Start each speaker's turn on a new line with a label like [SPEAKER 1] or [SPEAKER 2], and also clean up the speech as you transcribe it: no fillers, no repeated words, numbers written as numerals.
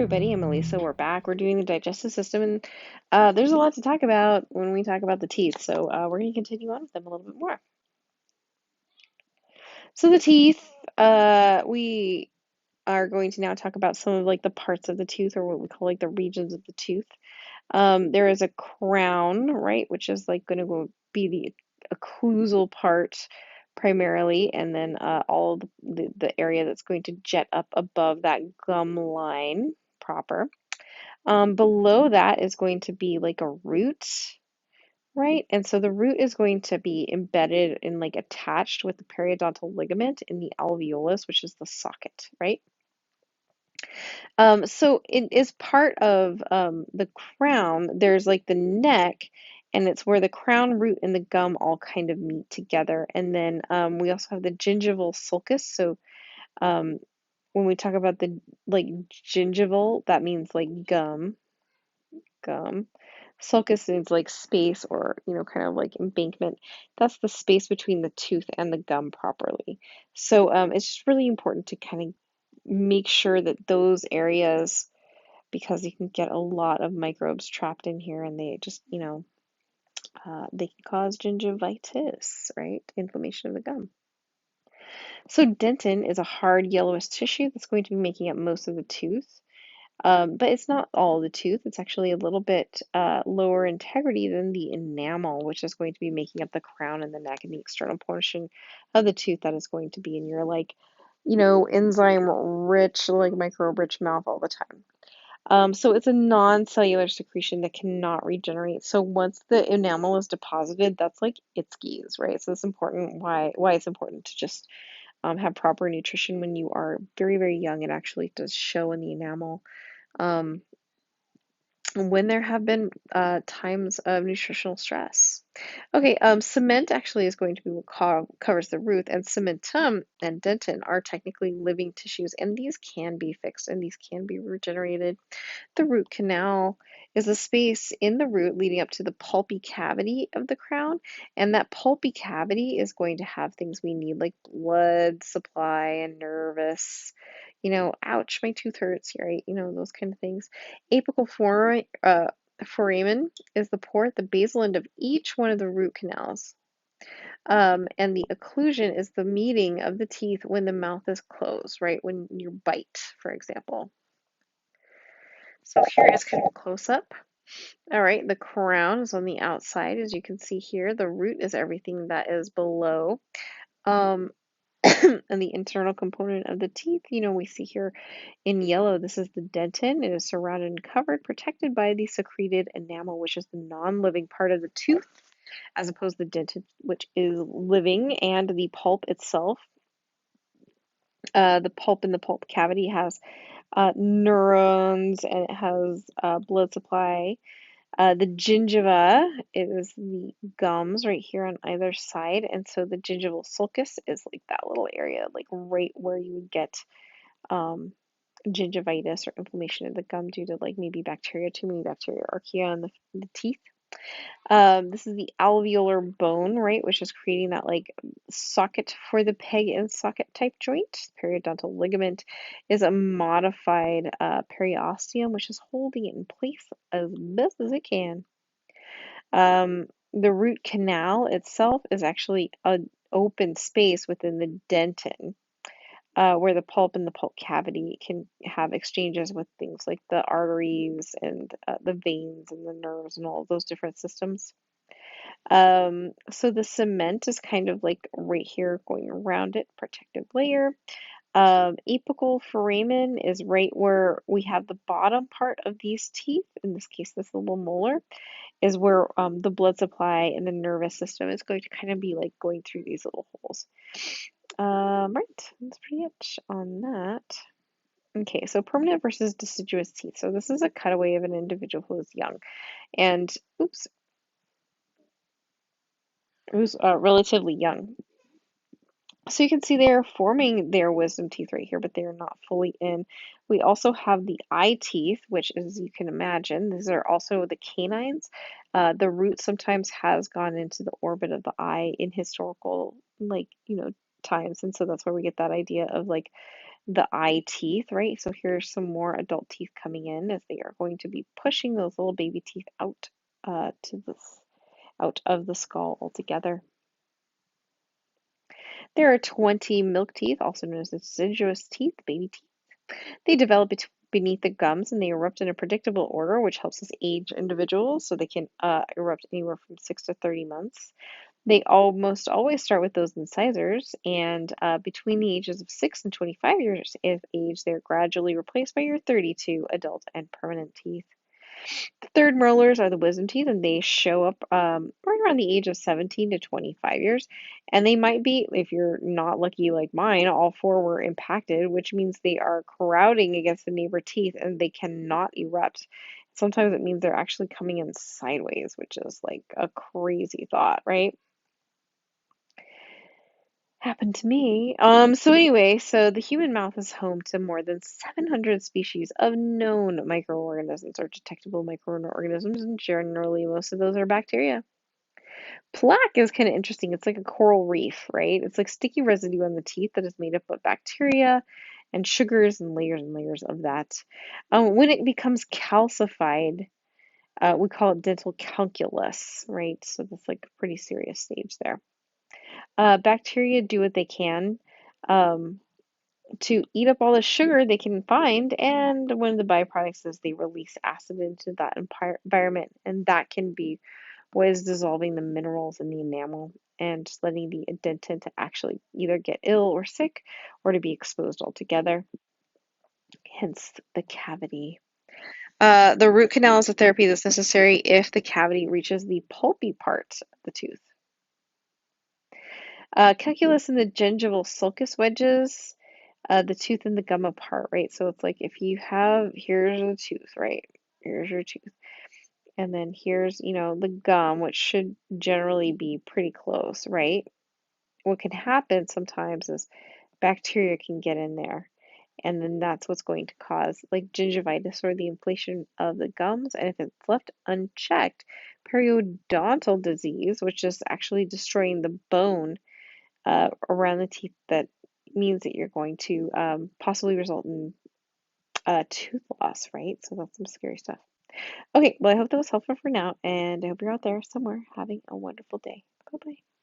[SPEAKER 1] everybody, I'm Elisa. We're back. We're doing the digestive system, and there's a lot to talk about when we talk about the teeth. So we're going to continue on with them a little bit more. So the teeth, we are going to now talk about some of like the parts of the tooth, or what we call like the regions of the tooth. There is a crown, right, which is like going to be the occlusal part primarily, and then all of the area that's going to jet up above that gum line proper. Below that is going to be like a root, right? And so the root is going to be embedded and like attached with the periodontal ligament in the alveolus, which is the socket, right? So it is part of the crown. There's like the neck, and it's where the crown, root, and the gum all kind of meet together. And then we also have the gingival sulcus. So um, when we talk about the like gingival, that means like gum. Sulcus is like space, or, kind of like embankment. That's the space between the tooth and the gum properly. So it's just really important to kind of make sure that those areas, because you can get a lot of microbes trapped in here, and they just, they can cause gingivitis, right? Inflammation of the gum. So dentin is a hard yellowish tissue that's going to be making up most of the tooth. But it's not all the tooth. It's actually a little bit lower integrity than the enamel, which is going to be making up the crown and the neck and the external portion of the tooth that is going to be in your like, enzyme rich, like microbe rich mouth all the time. So it's a non-cellular secretion that cannot regenerate. So once the enamel is deposited, that's like it skis, right? So it's important why it's important to just have proper nutrition when you are very, very young. It actually does show in the enamel. Um, when there have been times of nutritional stress. Okay, cement actually is going to be what covers the root, and cementum and dentin are technically living tissues, and these can be fixed and these can be regenerated. The root canal is a space in the root leading up to the pulpy cavity of the crown, and that pulpy cavity is going to have things we need like blood supply and nervous, ouch, my tooth hurts, right? Those kind of things. Apical foramen is the port, the basal end of each one of the root canals. And the occlusion is the meeting of the teeth when the mouth is closed, right? When you bite, for example. So here is kind of a close-up. All right, the crown is on the outside, as you can see here. The root is everything that is below. Um, and the internal component of the teeth, we see here in yellow, this is the dentin. It is surrounded and covered, protected by the secreted enamel, which is the non-living part of the tooth, as opposed to the dentin, which is living, and the pulp itself. The pulp in the pulp cavity has neurons, and it has blood supply. The gingiva is the gums right here on either side, and so the gingival sulcus is like that little area, like right where you would get gingivitis or inflammation of the gum due to like maybe bacteria, too many bacteria or archaea in the teeth. This is the alveolar bone, right, which is creating that like socket for the peg and socket type joint. Periodontal ligament is a modified periosteum, which is holding it in place as best as it can. The root canal itself is actually an open space within the dentin, where the pulp and the pulp cavity can have exchanges with things like the arteries and the veins and the nerves and all of those different systems. So the cement is kind of like right here going around it, protective layer. Apical foramen is right where we have the bottom part of these teeth. In this case, this little molar is where the blood supply and the nervous system is going to kind of be like going through these little holes. Right, that's pretty much on that. Okay, so permanent versus deciduous teeth. So this is a cutaway of an individual who is young and, oops, who's relatively young. So you can see they're forming their wisdom teeth right here, but they are not fully in. We also have the eye teeth, which, as you can imagine, these are also the canines. The root sometimes has gone into the orbit of the eye in historical, like, times, and so that's where we get that idea of like the eye teeth, right? So here's some more adult teeth coming in as they are going to be pushing those little baby teeth out to this out of the skull altogether. There are 20 milk teeth, also known as deciduous teeth, baby teeth. They develop beneath the gums and they erupt in a predictable order, which helps us age individuals so they can erupt anywhere from 6 to 30 months. They almost always start with those incisors, and between the ages of 6 and 25 years of age, they're gradually replaced by your 32 adult and permanent teeth. The third molars are the wisdom teeth, and they show up right around the age of 17 to 25 years. And they might be, if you're not lucky like mine, all four were impacted, which means they are crowding against the neighbor teeth and they cannot erupt. Sometimes it means they're actually coming in sideways, which is like a crazy thought, right? Happened to me. So anyway, so the human mouth is home to more than 700 species of known microorganisms or detectable microorganisms, and generally most of those are bacteria. Plaque is kind of interesting. It's like a coral reef, right? It's like sticky residue on the teeth that is made up of bacteria and sugars and layers of that. When it becomes calcified, we call it dental calculus, right? So that's like a pretty serious stage there. Bacteria do what they can um, to eat up all the sugar they can find, and one of the byproducts is they release acid into that environment, and that can be what is dissolving the minerals in the enamel and just letting the dentin to actually either get ill or sick or to be exposed altogether, hence the cavity. The root canal is a therapy that's necessary if the cavity reaches the pulpy part of the tooth. Calculus and the gingival sulcus wedges the tooth and the gum apart, right? So it's like if you have, here's the tooth, right? Here's your tooth. And then here's, the gum, which should generally be pretty close, right? What can happen sometimes is bacteria can get in there. And then that's what's going to cause like gingivitis or the inflation of the gums. And if it's left unchecked, periodontal disease, which is actually destroying the bone around the teeth, that means that you're going to possibly result in tooth loss, right? So that's some scary stuff. Okay, well, I hope that was helpful for now, and I hope you're out there somewhere having a wonderful day. Bye bye.